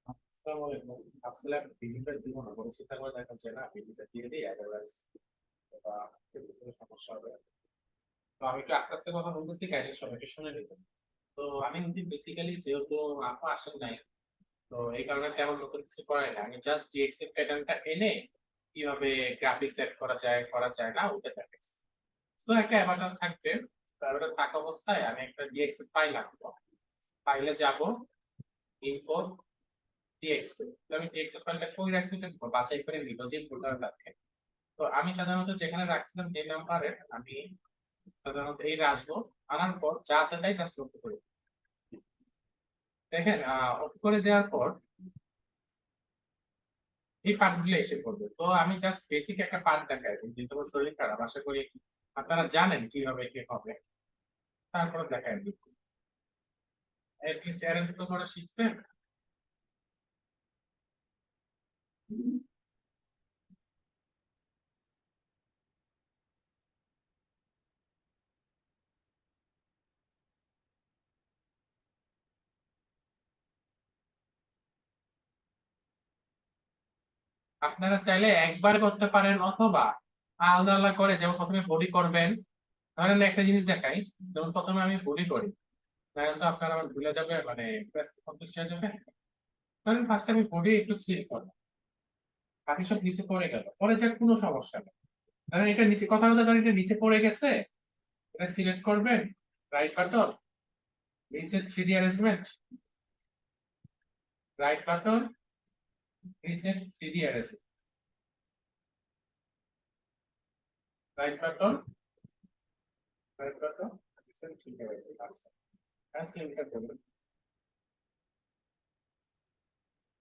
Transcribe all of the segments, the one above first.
আসসালামু আলাইকুম। ভাবছিলাম বিলিটা দিব না, পরে চিন্তা করে দেখা যায় না বিলিটা দিয়ে দিই, আদারওয়াইজ বা একটু কোনো সমস্যা হবে। তো আমি একটু আস্তে আস্তে কথা বলতেছি, কাইন্ডলি সবাই একটু শুনে নিবেন। তো আমি কিন্তু বেসিক্যালি যেহেতু আপু আসেন নাই, তো এই কারণে তেমন নতুন কিছু করাই না। আমি জাস্ট জিএক্সএফ প্যাটার্নটা এনে কিভাবে গ্রাফিক্স সেট করা যায় না ওটা দেখাচ্ছি। সো একটা অ্যাভাটার থাকবে, অ্যাভাটার থাকা অবস্থায় আমি একটা ডিএক্সএফ ফাইল আনবো। ফাইলে যাব, ইম্পোর্ট ডিএক্সএফ। তো আমি ডিএক্সএফ ফাইলটা কই রাখছি এটা বাছাই করে নিব যে ফোল্ডারে রাখে। তো আমি সাধারণত যেখানে রাখছিলাম যে নাম্বারে, আমি সাধারণত এই আসবো। আনার পর যা আছে তাই জাস্ট লক্ষ্য করি। দেখেন অফ করে দেওয়ার পর এই পার্টগুলো এসে পড়বে। তো আমি জাস্ট বেসিক একটা পার্ট দেখাই দিই, যেহেতু আমার শরীর খারাপ, আশা করি আপনারা জানেন কিভাবে কি হবে। তারপর দেখাই দিই, এটলিস্ট অ্যারেঞ্জ তো করা শিখছেন। আপনারা চাইলে একবার করতে পারেন, অথবা আলাদা আলাদা করে, যেমন প্রথমে বডি করবেন। ধরেন একটা জিনিস দেখাই, যেমন প্রথমে আমি বডি করি, তাহলে তো আপনার আবার ভুলে যাবে, মানে কনফিউজ হয়ে যাবে। ধরেন ফার্স্ট আমি বডি একটু সিল করবো, বাকি সব নিচে পড়ে গেল, পরে যাক কোনো সমস্যা নেই। ধরেন এটা নিচে, কথা কথা ধরেন এটা নিচে পড়ে গেছে, এটা সিলেক্ট করবেন, right button, reset 3D arrangement, right button, reset 3D arrangement, right button, right button, reset 3D arrangement. আচ্ছা, সেটা করবেন।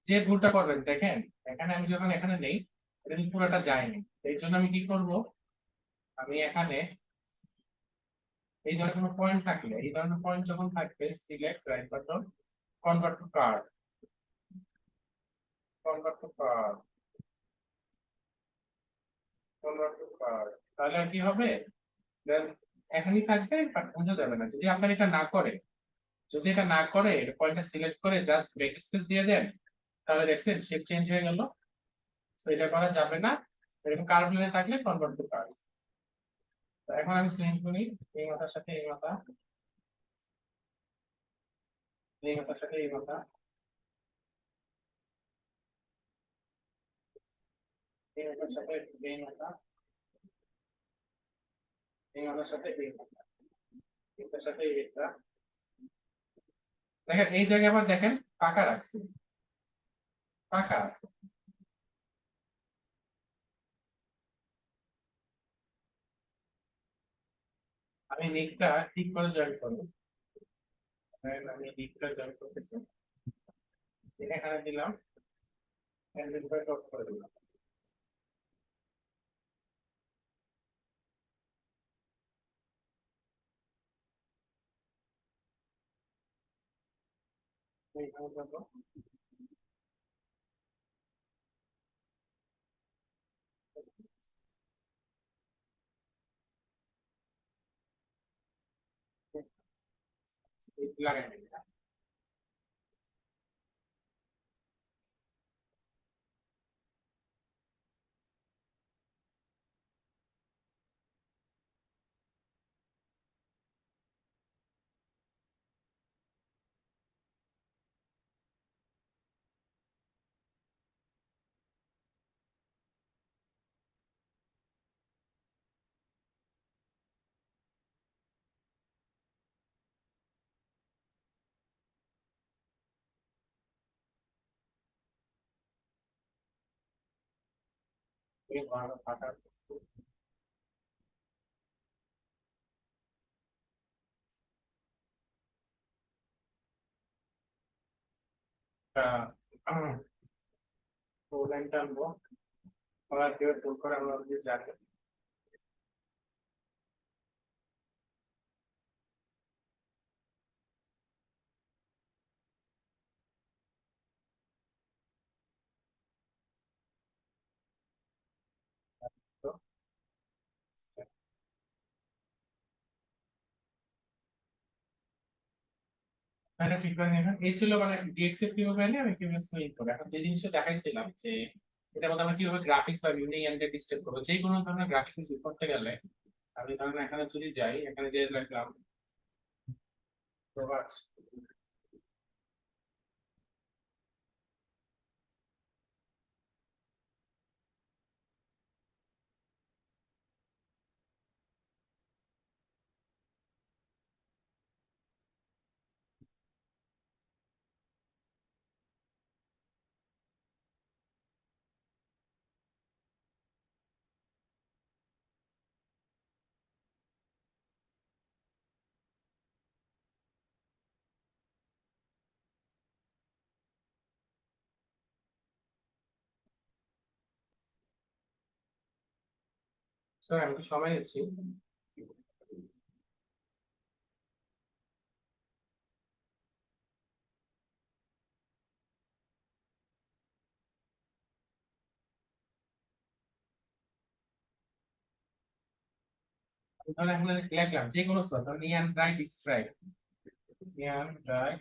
যে ভুলটা করবেন দেখেন, এখানে আমি যখন এখানে নেই, এটা কিন্তু পুরোটা যায়নি। এই জন্য আমি কি করব, আমি এখানে এই ধরনের কোনো পয়েন্ট থাকলে, এই ধরনের পয়েন্ট যখন থাকবে, select right button, convert to curve, convert to curve, convert to curve. তাহলে আর কি হবে, দেন এখানেই থাকবে, বাট বোঝা যাবে না যদি আপনার এটা না করে। যদি এটা না করে, এটা পয়েন্টটা সিলেক্ট করে জাস্ট ব্যাক স্পেস দিয়ে দেন, তাহলে দেখছেন শেপ চেঞ্জ হয়ে গেল। তো এটা করা যাবে না। এরকম কার্ভ লাইনে থাকলে কনভার্ট টু কার্ভ। তো এখন আমি সিলেক্ট করি এই মাথার সাথে এই মাথা, এই মাথার সাথে এই মাথা, এই মাথার সাথে এই মাথা, এই মাথার সাথে এই মাথা, এটার সাথে এটা। দেখেন এই জায়গায় আবার দেখেন ফাঁকা রাখছি, ফাঁকা আছে। আমি নিকটা ঠিক করে জয়েন করবো। আমি নিকটা জয়েন করতেছি, এখানে দিলাম, হ্যান্ডেল করে ডট করে দিলাম। এইখানে যাবো, লাগাই দিলাম। এই ফাঁকা আছে। তো লাইনটা আনবো, আবার কেউ চুজ করে আমরা যদি জানি। তো এটা ঠিক করে নিলাম। এই ছিল মানে ডিএক্সএফ কিভাবে এনে আমি কিভাবে সিলেক্ট করব। এখন যে জিনিসটা দেখাইছিলাম যে এটা মধ্যে আমরা কিভাবে গ্রাফিক্স বা বিভিন্ন ইয়ান্টে ডিসপ্লে করবো, যে কোনো ধরনের গ্রাফিক্স ইউজ করতে গেলে আমি ধরেন এখানে যদি যাই, এখানে যে লিখলাম প্রভাস, স্যার আমি একটু সময় নিচ্ছি। ধরেন এখানে লিখলাম যে কোনো সর, ধরেন নিয়ান ব্রাইট স্ট্রাইক, নিয়ান ব্রাইট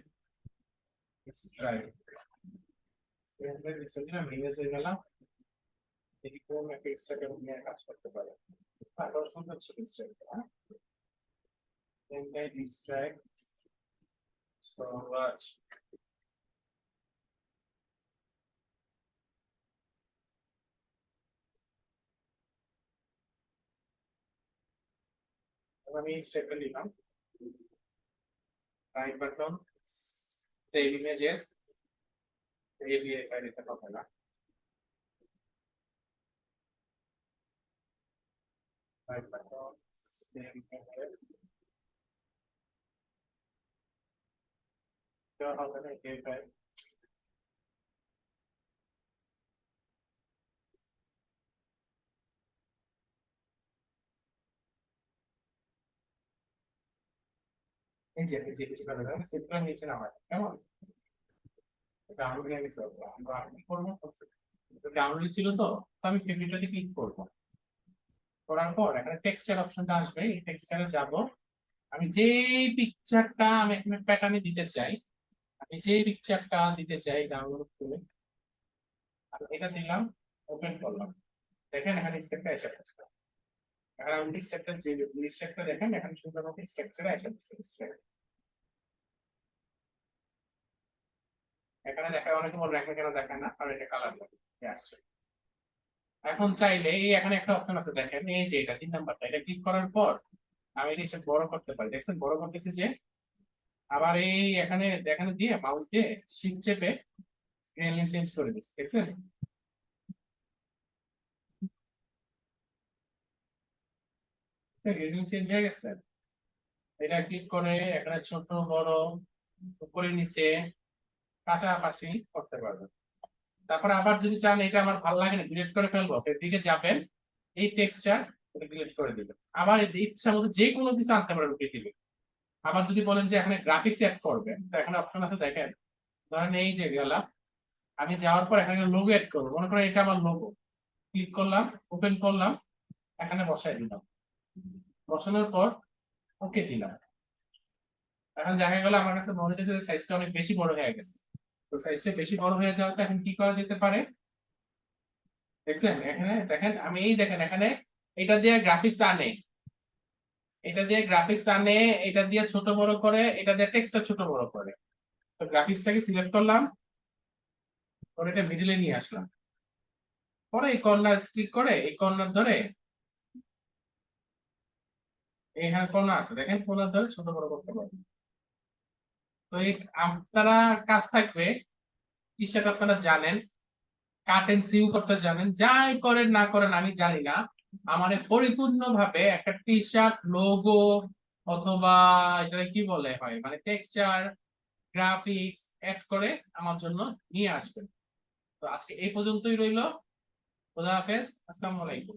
স্ট্রাইক, এখানে রিসেন্টলি আমি ইমেজ হয়ে গেলাম, দেখি কোন একটা স্ট্রাইক এবং নিয়ে কাজ করতে পারে। তারপর সুন্দর ছিল স্ট্রাইক, হ্যাঁ ব্রাইট স্ট্রাইক সরাজ। আমি স্ট্রাইকটা নিলাম, রাইট বাটন সেভ ইমেজেস, এই দিয়ে দিতে হবে না, রাইট বাটন সেভ ইমেজেস, দেওয়া হবে না এই ফাইল। এই যে কিছু করে দেন সেভটা নিচে নামায় কেমন, ডাউনলোড হয়ে গেছে। আমরা কি করবো, ডাউনলোড ছিল তো, তো আমি ফেভারিটটাতে ক্লিক করবো, করার পর এখানে টেক্সচার অপশনটা আসবে, এই টেক্সচারে যাব, আমি যেই পিকচারটা আমি এখানে প্যাটার্নে দিতে চাই, আমি যেই পিকচারটা দিতে চাই ডাউনলোড করে আমি এটা দিলাম, ওপেন করলাম, দেখেন এখানে স্টেপটা এসে গেছে। এখন আমি স্টেপটা যে স্টেপটা দেখেন এখানে সুন্দরভাবে স্ট্রাকচারে এসে গেছে। এখানে দেখা অনেকে বলবে এখানে কেন দেখায় না, কারণ এটা কালার আসছে। এখন চাইলে এই এখানে একটা অপশন আছে দেখেন, এই যে এটা 3 নাম্বারটা, এটা ক্লিক করার পর আমি এটা বড় করতে পারি, দেখছেন বড় করতেছি যে, আবার এই এখানে এখানে দিয়ে মাউস দিয়ে শিফট চেপে গ্রেডিয়েন্ট চেঞ্জ করে দিচ্ছি, দেখছেন গ্রেডিয়েন্ট চেঞ্জ হয়ে গেছে। এটা ক্লিক করে এখানে ছোট বড় উপরে নিচে পাশাপাশি করতে পারবেন। তারপর আবার যদি চান এটা আমার ভালো লাগে না ডিলিট করে ফেলবো, এদিকে যাবেন, এই টেক্সচার এটা ডিলিট করে দিবেন, আবার এই যে ইচ্ছা মতো যে কোনো কিছু আনতে পারেন পৃথিবী। আবার যদি বলেন যে এখানে গ্রাফিক্স অ্যাড করবেন, তো এখানে অপশন আছে দেখেন, ধরেন এই যে গেলাম, আমি যাওয়ার পর এখানে লোগো অ্যাড করবো, মনে করেন এটা আমার লোগো, ক্লিক করলাম, ওপেন করলাম, এখানে বসাই দিলাম, বসানোর পর ওকে দিলাম। এখন দেখা গেল আমার কাছে মনে হচ্ছে সাইজটা অনেক বেশি বড় হয়ে গেছে, তো সাইজটা বেশি বড় হয়ে যাওয়াটা এখন কি করা যেতে পারে, দেখছেন এখানে দেখেন, আমি এই দেখেন এখানে এটা দিয়ে গ্রাফিক্স আনে, এটা দিয়ে গ্রাফিক্স আনে, এটা দিয়ে ছোট বড় করে, এটা দিয়ে টেক্সটটা ছোট বড় করে। তো গ্রাফিক্সটাকে সিলেক্ট করলাম, পরে এটা মিডলে নিয়ে আসলাম, পরে এই কর্নার ক্লিক করে এই কর্নার ধরে, এখানে কর্নার আছে দেখেন, কর্নার ধরে ছোট বড় করতে পারবেন। তো এই আপনারা কাজ থাকবে, টি শার্ট আপনারা জানেন, কাট এন্ড সিউ করতে জানেন, যাই করেন না করেন আমি জানি না, আমার পরিপূর্ণ ভাবে একটা টি শার্ট লোগো অথবা এটা কি বলে হয় মানে টেক্সচার গ্রাফিক্স এড করে আমার জন্য নিয়ে আসবেন। তো আজকে এই পর্যন্তই রইলো, খোদা হাফেজ, আসসালামু আলাইকুম।